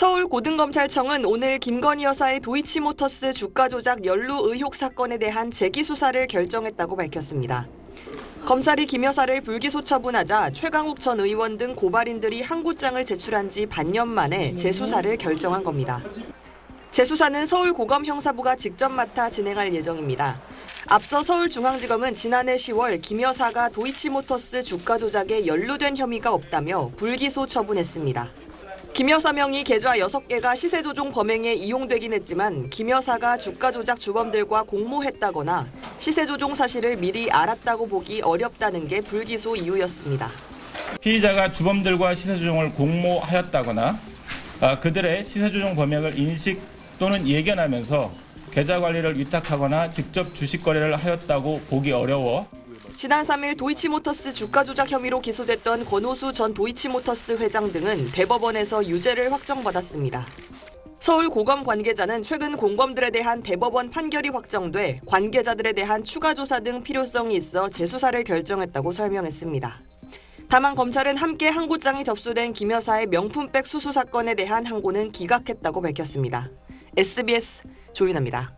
서울고등검찰청은 오늘 김건희 여사의 도이치모터스 주가 조작 연루 의혹 사건에 대한 재기수사를 결정했다고 밝혔습니다. 검찰이 김 여사를 불기소 처분하자 최강욱 전 의원 등 고발인들이 항고장을 제출한 지 반년 만에 재수사를 결정한 겁니다. 재수사는 서울고검 형사부가 직접 맡아 진행할 예정입니다. 앞서 서울중앙지검은 지난해 10월 김 여사가 도이치모터스 주가 조작에 연루된 혐의가 없다며 불기소 처분했습니다. 김 여사 명의 계좌 6개가 시세 조종 범행에 이용되긴 했지만 김 여사가 주가 조작 주범들과 공모했다거나 시세 조종 사실을 미리 알았다고 보기 어렵다는 게 불기소 이유였습니다. 피의자가 주범들과 시세 조종을 공모하였다거나 그들의 시세 조종 범행을 인식 또는 예견하면서 계좌 관리를 위탁하거나 직접 주식 거래를 하였다고 보기 어려워 지난 3일 도이치모터스 주가 조작 혐의로 기소됐던 권오수 전 도이치모터스 회장 등은 대법원에서 유죄를 확정받았습니다. 서울고검 관계자는 최근 공범들에 대한 대법원 판결이 확정돼 관계자들에 대한 추가 조사 등 필요성이 있어 재수사를 결정했다고 설명했습니다. 다만 검찰은 함께 항고장이 접수된 김 여사의 명품백 수수 사건에 대한 항고는 기각했다고 밝혔습니다. SBS 조윤아입니다.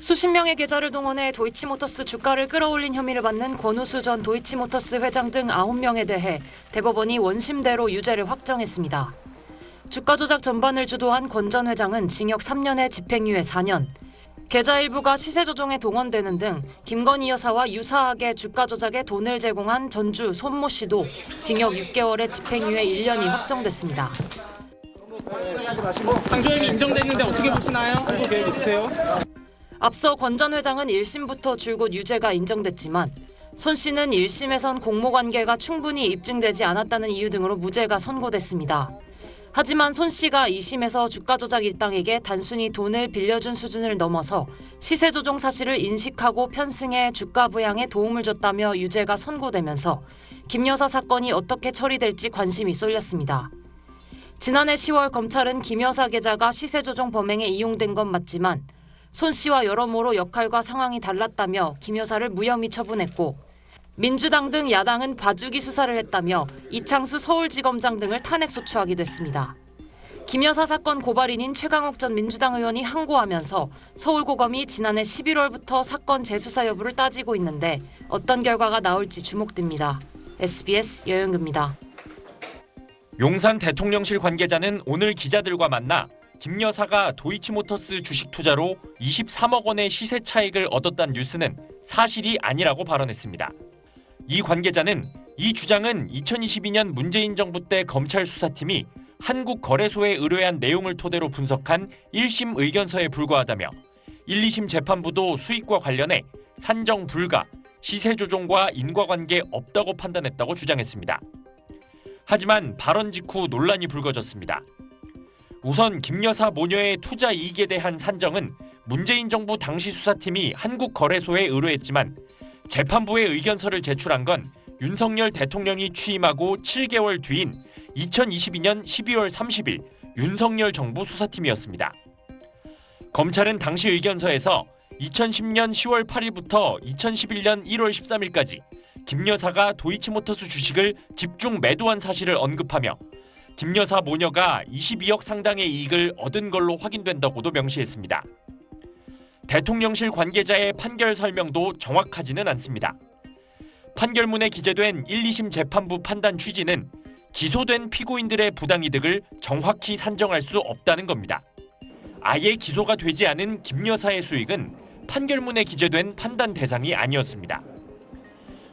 수십 명의 계좌를 동원해 도이치모터스 주가를 끌어올린 혐의를 받는 권오수 전 도이치모터스 회장 등 9명에 대해 대법원이 원심대로 유죄를 확정했습니다. 주가 조작 전반을 주도한 권 전 회장은 징역 3년에 집행유예 4년, 계좌 일부가 시세 조종에 동원되는 등 김건희 여사와 유사하게 주가 조작에 돈을 제공한 전주 손모 씨도 징역 6개월에 집행유예 1년이 확정됐습니다. 상조혐의 인정됐는데 어떻게 보시나요? 항고 계획 있으세요? 앞서 권 전 회장은 1심부터 줄곧 유죄가 인정됐지만 손 씨는 1심에선 공모관계가 충분히 입증되지 않았다는 이유 등으로 무죄가 선고됐습니다. 하지만 손 씨가 2심에서 주가 조작 일당에게 단순히 돈을 빌려준 수준을 넘어서 시세 조종 사실을 인식하고 편승해 주가 부양에 도움을 줬다며 유죄가 선고되면서 김 여사 사건이 어떻게 처리될지 관심이 쏠렸습니다. 지난해 10월 검찰은 김 여사 계좌가 시세 조종 범행에 이용된 건 맞지만 손 씨와 여러모로 역할과 상황이 달랐다며 김 여사를 무혐의 처분했고 민주당 등 야당은 봐주기 수사를 했다며 이창수 서울지검장 등을 탄핵 소추하기도 했습니다. 김 여사 사건 고발인인 최강욱 전 민주당 의원이 항고하면서 서울고검이 지난해 11월부터 사건 재수사 여부를 따지고 있는데 어떤 결과가 나올지 주목됩니다. SBS 여영규입니다. 용산 대통령실 관계자는 오늘 기자들과 만나 김 여사가 도이치모터스 주식 투자로 23억 원의 시세 차익을 얻었다는 뉴스는 사실이 아니라고 발언했습니다. 이 관계자는 이 주장은 2022년 문재인 정부 때 검찰 수사팀이 한국거래소에 의뢰한 내용을 토대로 분석한 1심 의견서에 불과하다며 1, 2심 재판부도 수익과 관련해 산정 불가, 시세 조종과 인과관계 없다고 판단했다고 주장했습니다. 하지만 발언 직후 논란이 불거졌습니다. 우선 김 여사 모녀의 투자 이익에 대한 산정은 문재인 정부 당시 수사팀이 한국거래소에 의뢰했지만 재판부의 의견서를 제출한 건 윤석열 대통령이 취임하고 7개월 뒤인 2022년 12월 30일 윤석열 정부 수사팀이었습니다. 검찰은 당시 의견서에서 2010년 10월 8일부터 2011년 1월 13일까지 김 여사가 도이치모터스 주식을 집중 매도한 사실을 언급하며 김 여사 모녀가 22억 상당의 이익을 얻은 걸로 확인된다고도 명시했습니다. 대통령실 관계자의 판결 설명도 정확하지는 않습니다. 판결문에 기재된 1, 2심 재판부 판단 취지는 기소된 피고인들의 부당이득을 정확히 산정할 수 없다는 겁니다. 아예 기소가 되지 않은 김 여사의 수익은 판결문에 기재된 판단 대상이 아니었습니다.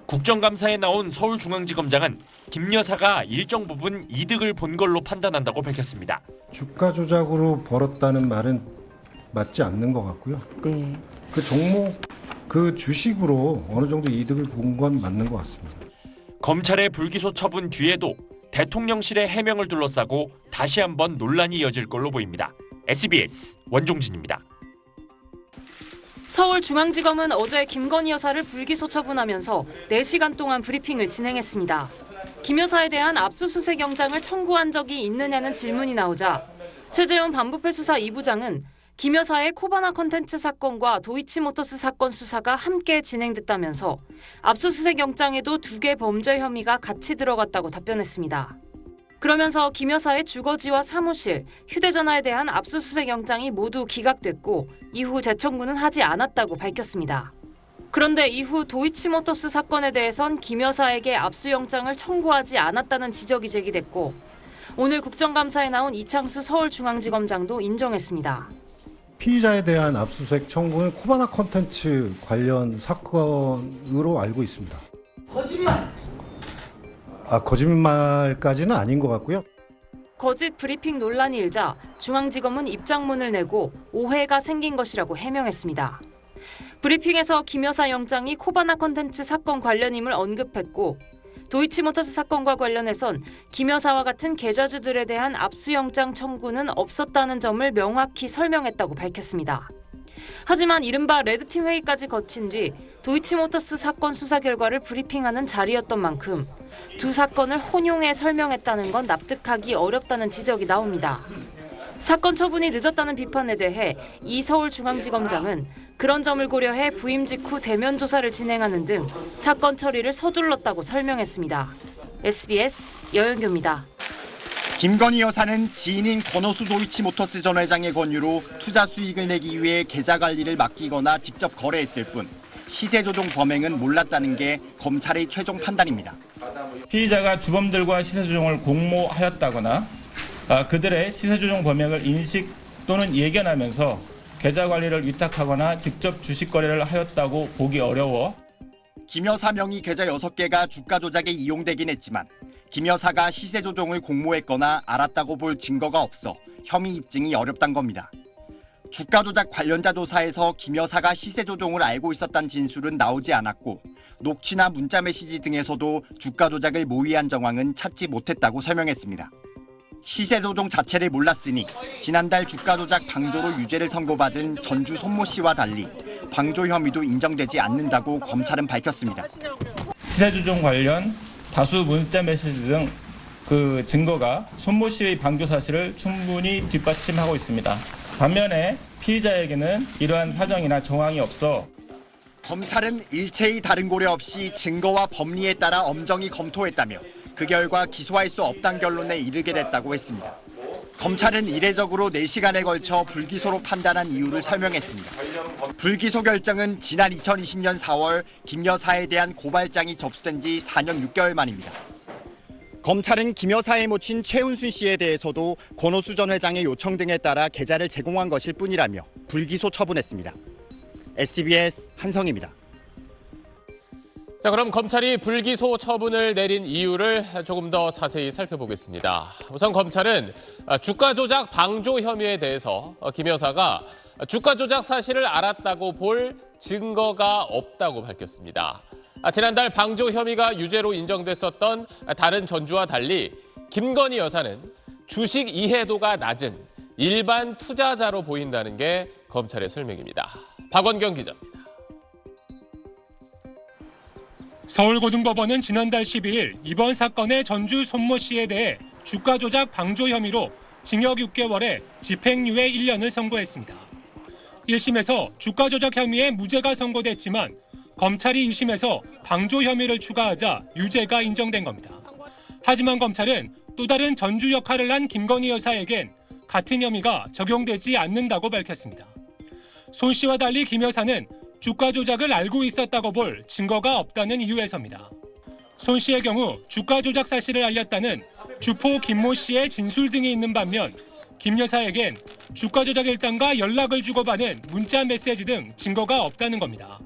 국정감사에 나온 서울중앙지검장은 김 여사가 일정 부분 이득을 본 걸로 판단한다고 밝혔습니다. 주가 조작으로 벌었다는 말은 맞지 않는 것 같고요. 네. 그 종목, 그 주식으로 어느 정도 이득을 본 건 맞는 것 같습니다. 검찰의 불기소 처분 뒤에도 대통령실의 해명을 둘러싸고 다시 한번 논란이 이어질 걸로 보입니다. SBS 원종진입니다. 서울중앙지검은 어제 김건희 여사를 불기소 처분하면서 4시간 동안 브리핑을 진행했습니다. 김 여사에 대한 압수수색 영장을 청구한 적이 있느냐는 질문이 나오자 최재훈 반부패 수사 2부장은 김 여사의 코바나 컨텐츠 사건과 도이치모터스 사건 수사가 함께 진행됐다면서 압수수색 영장에도 2개 범죄 혐의가 같이 들어갔다고 답변했습니다. 그러면서 김 여사의 주거지와 사무실, 휴대전화에 대한 압수수색 영장이 모두 기각됐고 이후 재청구는 하지 않았다고 밝혔습니다. 그런데 이후 도이치모터스 사건에 대해선 김 여사에게 압수영장을 청구하지 않았다는 지적이 제기됐고 오늘 국정감사에 나온 이창수 서울중앙지검장도 인정했습니다. 피의자에 대한 압수수색 청구는 코바나 콘텐츠 관련 사건으로 알고 있습니다. 거짓말까지는 아닌 것 같고요. 거짓 브리핑 논란이 일자 중앙지검은 입장문을 내고 오해가 생긴 것이라고 해명했습니다. 브리핑에서 김 여사 영장이 코바나 콘텐츠 사건 관련임을 언급했고 도이치모터스 사건과 관련해선 김 여사와 같은 계좌주들에 대한 압수영장 청구는 없었다는 점을 명확히 설명했다고 밝혔습니다. 하지만 이른바 레드팀 회의까지 거친 뒤 도이치모터스 사건 수사 결과를 브리핑하는 자리였던 만큼 두 사건을 혼용해 설명했다는 건 납득하기 어렵다는 지적이 나옵니다. 사건 처분이 늦었다는 비판에 대해 이 서울중앙지검장은 그런 점을 고려해 부임 직후 대면 조사를 진행하는 등 사건 처리를 서둘렀다고 설명했습니다. SBS 여영규입니다. 김건희 여사는 지인인 권오수 도이치모터스 전 회장의 권유로 투자 수익을 내기 위해 계좌 관리를 맡기거나 직접 거래했을 뿐 시세 조종 범행은 몰랐다는 게 검찰의 최종 판단입니다. 피의자가 주범들과 시세 조정을 공모하였다거나 그들의 시세 조정 범행을 인식 또는 예견하면서 계좌 관리를 위탁하거나 직접 주식 거래를 하였다고 보기 어려워 김 여사 명의 계좌 6개가 주가 조작에 이용되긴 했지만 김 여사가 시세 조종을 공모했거나 알았다고 볼 증거가 없어 혐의 입증이 어렵단 겁니다. 주가 조작 관련자 조사에서 김 여사가 시세 조종을 알고 있었다는 진술은 나오지 않았고 녹취나 문자 메시지 등에서도 주가 조작을 모의한 정황은 찾지 못했다고 설명했습니다. 시세 조종 자체를 몰랐으니 지난달 주가 조작 방조로 유죄를 선고받은 전주 손모 씨와 달리 방조 혐의도 인정되지 않는다고 검찰은 밝혔습니다. 시세 조정 관련 다수 문자 메시지 등 그 증거가 손모 씨의 방조 사실을 충분히 뒷받침하고 있습니다. 반면에 피의자에게는 이러한 사정이나 정황이 없어 검찰은 일체의 다른 고려 없이 증거와 법리에 따라 엄정히 검토했다며 그 결과 기소할 수 없다는 결론에 이르게 됐다고 했습니다. 검찰은 이례적으로 4시간에 걸쳐 불기소로 판단한 이유를 설명했습니다. 불기소 결정은 지난 2020년 4월 김 여사에 대한 고발장이 접수된 지 4년 6개월 만입니다. 검찰은 김 여사의 모친 최은순 씨에 대해서도 권오수 전 회장의 요청 등에 따라 계좌를 제공한 것일 뿐이라며 불기소 처분했습니다. SBS 한성입니다. 자, 그럼 검찰이 불기소 처분을 내린 이유를 조금 더 자세히 살펴보겠습니다. 우선 검찰은 주가 조작 방조 혐의에 대해서 김 여사가 주가 조작 사실을 알았다고 볼 증거가 없다고 밝혔습니다. 지난달 방조 혐의가 유죄로 인정됐었던 다른 전주와 달리 김건희 여사는 주식 이해도가 낮은 일반 투자자로 보인다는 게 검찰의 설명입니다. 박원경 기자입니다. 서울고등법원은 지난달 12일 이번 사건의 전주 손모 씨에 대해 주가 조작 방조 혐의로 징역 6개월에 집행유예 1년을 선고했습니다. 1심에서 주가 조작 혐의에 무죄가 선고됐지만 검찰이 2심에서 방조 혐의를 추가하자 유죄가 인정된 겁니다. 하지만 검찰은 또 다른 전주 역할을 한 김건희 여사에겐 같은 혐의가 적용되지 않는다고 밝혔습니다. 손 씨와 달리 김 여사는 주가 조작을 알고 있었다고 볼 증거가 없다는 이유에서입니다. 손 씨의 경우 주가 조작 사실을 알렸다는 주포 김모 씨의 진술 등이 있는 반면 김 여사에겐 주가 조작 일당과 연락을 주고받은 문자 메시지 등 증거가 없다는 겁니다.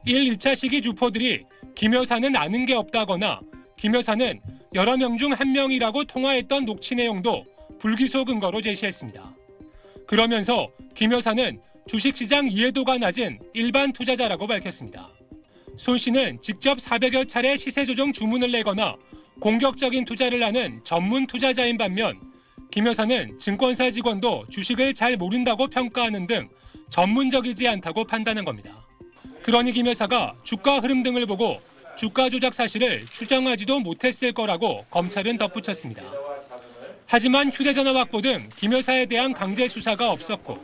1차 시기 주포들이 김 여사는 아는 게 없다거나 김 여사는 여러 명 중 한 명이라고 통화했던 녹취 내용도 불기소 근거로 제시했습니다. 그러면서 김 여사는 주식시장 이해도가 낮은 일반 투자자라고 밝혔습니다. 손 씨는 직접 400여 차례 시세 조정 주문을 내거나 공격적인 투자를 하는 전문 투자자인 반면 김 여사는 증권사 직원도 주식을 잘 모른다고 평가하는 등 전문적이지 않다고 판단한 겁니다. 그러니 김 여사가 주가 흐름 등을 보고 주가 조작 사실을 추정하지도 못했을 거라고 검찰은 덧붙였습니다. 하지만 휴대전화 확보 등 김 여사에 대한 강제 수사가 없었고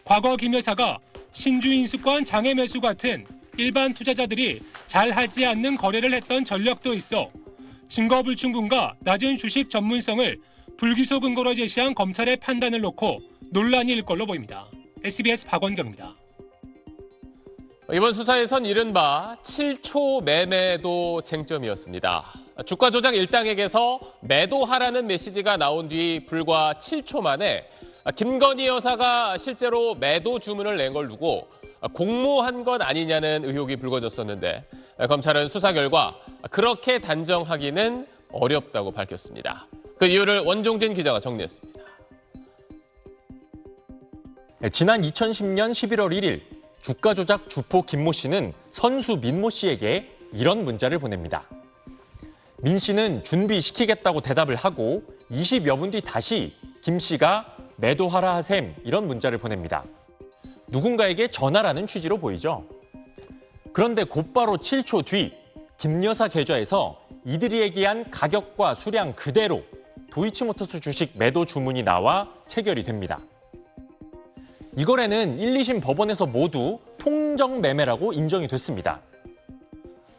과거 김 여사가 신주인수권 장외 매수 같은 일반 투자자들이 잘 하지 않는 거래를 했던 전력도 있어 증거 불충분과 낮은 주식 전문성을 불기소 근거로 제시한 검찰의 판단을 놓고 논란이 일 걸로 보입니다. SBS 박원경입니다. 이번 수사에선 이른바 7초 매매도 쟁점이었습니다. 주가 조작 일당에게서 매도하라는 메시지가 나온 뒤 불과 7초 만에 김건희 여사가 실제로 매도 주문을 낸 걸 두고 공모한 것 아니냐는 의혹이 불거졌었는데 검찰은 수사 결과 그렇게 단정하기는 어렵다고 밝혔습니다. 그 이유를 원종진 기자가 정리했습니다. 지난 2010년 11월 1일 주가 조작 주포 김모 씨는 선수 민모 씨에게 이런 문자를 보냅니다. 민 씨는 준비시키겠다고 대답을 하고 20여 분 뒤 다시 김 씨가 매도하라 하셈 이런 문자를 보냅니다. 누군가에게 전화라는 취지로 보이죠. 그런데 곧바로 7초 뒤 김 여사 계좌에서 이들이 얘기한 가격과 수량 그대로 도이치모터스 주식 매도 주문이 나와 체결이 됩니다. 이 거래는 1, 2심 법원에서 모두 통정 매매라고 인정이 됐습니다.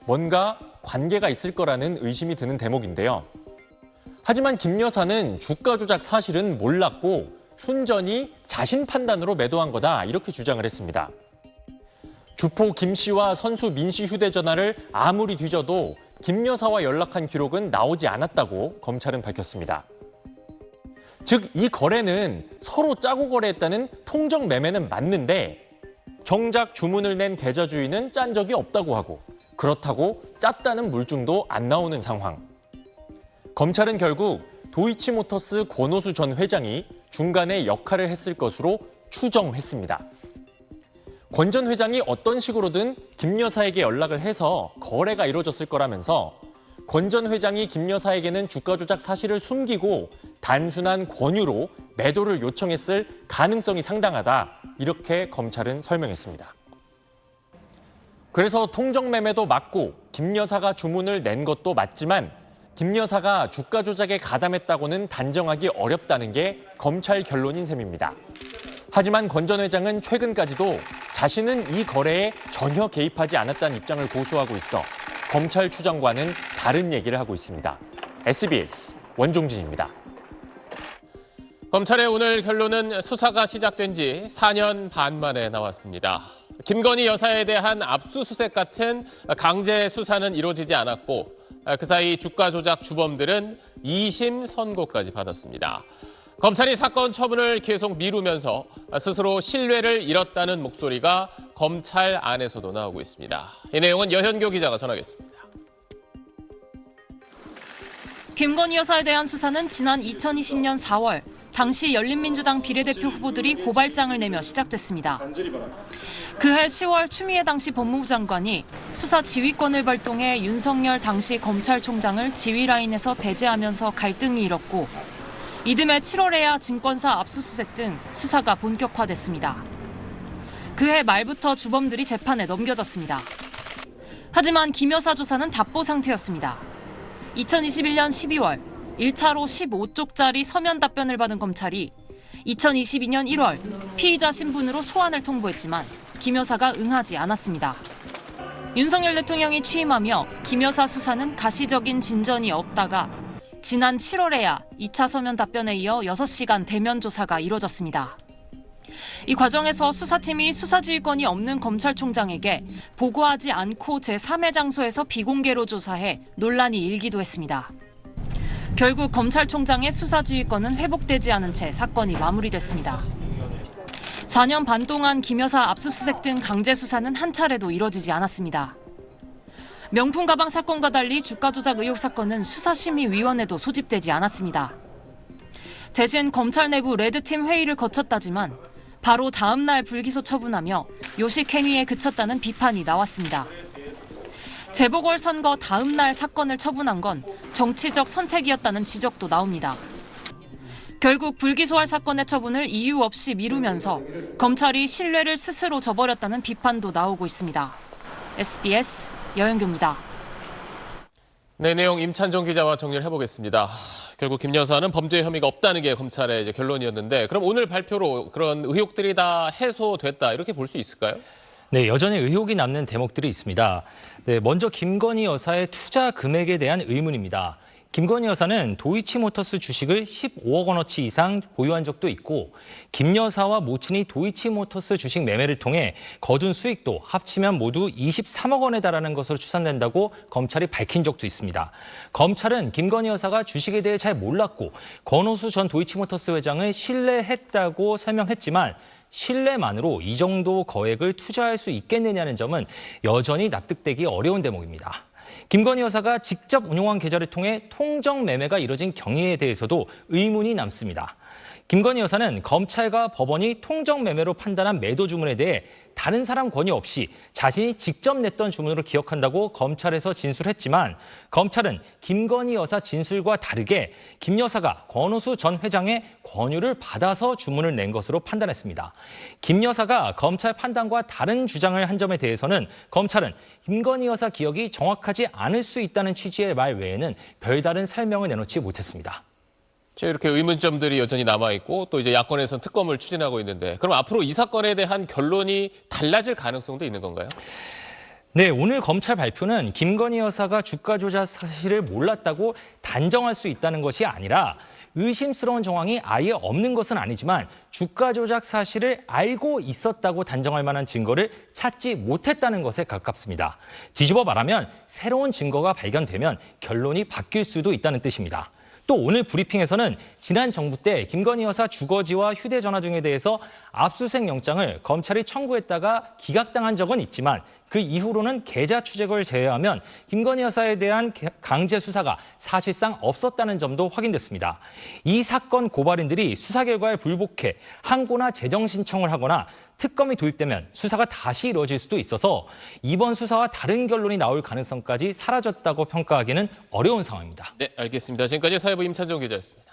뭔가 관계가 있을 거라는 의심이 드는 대목인데요. 하지만 김 여사는 주가 조작 사실은 몰랐고 순전히 자신 판단으로 매도한 거다 이렇게 주장을 했습니다. 주포 김 씨와 선수 민 씨 휴대전화를 아무리 뒤져도 김 여사와 연락한 기록은 나오지 않았다고 검찰은 밝혔습니다. 즉, 이 거래는 서로 짜고 거래했다는 통정 매매는 맞는데 정작 주문을 낸 계좌 주인은 짠 적이 없다고 하고 그렇다고 짰다는 물증도 안 나오는 상황. 검찰은 결국 도이치모터스 권오수 전 회장이 중간에 역할을 했을 것으로 추정했습니다. 권 전 회장이 어떤 식으로든 김 여사에게 연락을 해서 거래가 이루어졌을 거라면서 권 전 회장이 김 여사에게는 주가 조작 사실을 숨기고 단순한 권유로 매도를 요청했을 가능성이 상당하다 이렇게 검찰은 설명했습니다. 그래서 통정 매매도 맞고 김 여사가 주문을 낸 것도 맞지만 김 여사가 주가 조작에 가담했다고는 단정하기 어렵다는 게 검찰 결론인 셈입니다. 하지만 권 전 회장은 최근까지도 자신은 이 거래에 전혀 개입하지 않았다는 입장을 고수하고 있어 검찰 추정과는 다른 얘기를 하고 있습니다. SBS 원종진입니다. 검찰의 오늘 결론은 수사가 시작된 지 4년 반 만에 나왔습니다. 김건희 여사에 대한 압수수색 같은 강제 수사는 이루어지지 않았고 그 사이 주가 조작 주범들은 2심 선고까지 받았습니다. 검찰이 사건 처분을 계속 미루면서 스스로 신뢰를 잃었다는 목소리가 검찰 안에서도 나오고 있습니다. 이 내용은 여현교 기자가 전하겠습니다. 김건희 여사에 대한 수사는 지난 2020년 4월 당시 열린민주당 비례대표 후보들이 고발장을 내며 시작됐습니다. 그해 10월 추미애 당시 법무부 장관이 수사 지휘권을 발동해 윤석열 당시 검찰총장을 지휘 라인에서 배제하면서 갈등이 일었고 이듬해 7월에야 증권사 압수수색 등 수사가 본격화됐습니다. 그해 말부터 주범들이 재판에 넘겨졌습니다. 하지만 김 여사 조사는 답보 상태였습니다. 2021년 12월 1차로 15쪽짜리 서면 답변을 받은 검찰이 2022년 1월 피의자 신분으로 소환을 통보했지만 김 여사가 응하지 않았습니다. 윤석열 대통령이 취임하며 김 여사 수사는 가시적인 진전이 없다가 지난 7월에야 2차 서면 답변에 이어 6시간 대면 조사가 이뤄졌습니다. 이 과정에서 수사팀이 수사지휘권이 없는 검찰총장에게 보고하지 않고 제3의 장소에서 비공개로 조사해 논란이 일기도 했습니다. 결국 검찰총장의 수사지휘권은 회복되지 않은 채 사건이 마무리됐습니다. 4년 반 동안 김 여사 압수수색 등 강제 수사는 한 차례도 이뤄지지 않았습니다. 명품 가방 사건과 달리 주가 조작 의혹 사건은 수사심의위원회도 소집되지 않았습니다. 대신 검찰 내부 레드팀 회의를 거쳤다지만 바로 다음 날 불기소 처분하며 요식 행위에 그쳤다는 비판이 나왔습니다. 재보궐선거 다음 날 사건을 처분한 건 정치적 선택이었다는 지적도 나옵니다. 결국 불기소할 사건의 처분을 이유 없이 미루면서 검찰이 신뢰를 스스로 저버렸다는 비판도 나오고 있습니다. SBS 여현교입니다. 네, 내용 임찬종 기자와 정리를 해보겠습니다. 결국 김 여사는 범죄 혐의가 없다는 게 검찰의 이제 결론이었는데 그럼 오늘 발표로 그런 의혹들이 다 해소됐다 이렇게 볼 수 있을까요? 네, 여전히 의혹이 남는 대목들이 있습니다. 네, 먼저 김건희 여사의 투자 금액에 대한 의문입니다. 김건희 여사는 도이치모터스 주식을 15억 원어치 이상 보유한 적도 있고 김 여사와 모친이 도이치모터스 주식 매매를 통해 거둔 수익도 합치면 모두 23억 원에 달하는 것으로 추산된다고 검찰이 밝힌 적도 있습니다. 검찰은 김건희 여사가 주식에 대해 잘 몰랐고 권오수 전 도이치모터스 회장을 신뢰했다고 설명했지만 신뢰만으로 이 정도 거액을 투자할 수 있겠느냐는 점은 여전히 납득되기 어려운 대목입니다. 김건희 여사가 직접 운용한 계좌를 통해 통정 매매가 이뤄진 경위에 대해서도 의문이 남습니다. 김건희 여사는 검찰과 법원이 통정 매매로 판단한 매도 주문에 대해 다른 사람 권유 없이 자신이 직접 냈던 주문으로 기억한다고 검찰에서 진술했지만 검찰은 김건희 여사 진술과 다르게 김 여사가 권오수 전 회장의 권유를 받아서 주문을 낸 것으로 판단했습니다. 김 여사가 검찰 판단과 다른 주장을 한 점에 대해서는 검찰은 김건희 여사 기억이 정확하지 않을 수 있다는 취지의 말 외에는 별다른 설명을 내놓지 못했습니다. 이렇게 의문점들이 여전히 남아있고 또 이제 야권에서는 특검을 추진하고 있는데 그럼 앞으로 이 사건에 대한 결론이 달라질 가능성도 있는 건가요? 네, 오늘 검찰 발표는 김건희 여사가 주가 조작 사실을 몰랐다고 단정할 수 있다는 것이 아니라 의심스러운 정황이 아예 없는 것은 아니지만 주가 조작 사실을 알고 있었다고 단정할 만한 증거를 찾지 못했다는 것에 가깝습니다. 뒤집어 말하면 새로운 증거가 발견되면 결론이 바뀔 수도 있다는 뜻입니다. 또 오늘 브리핑에서는 지난 정부 때 김건희 여사 주거지와 휴대전화 등에 대해서 압수수색 영장을 검찰이 청구했다가 기각당한 적은 있지만 그 이후로는 계좌 추적을 제외하면 김건희 여사에 대한 강제 수사가 사실상 없었다는 점도 확인됐습니다. 이 사건 고발인들이 수사 결과에 불복해 항고나 재정 신청을 하거나 특검이 도입되면 수사가 다시 이루어질 수도 있어서 이번 수사와 다른 결론이 나올 가능성까지 사라졌다고 평가하기는 어려운 상황입니다. 네, 알겠습니다. 지금까지 사회부 임찬종 기자였습니다.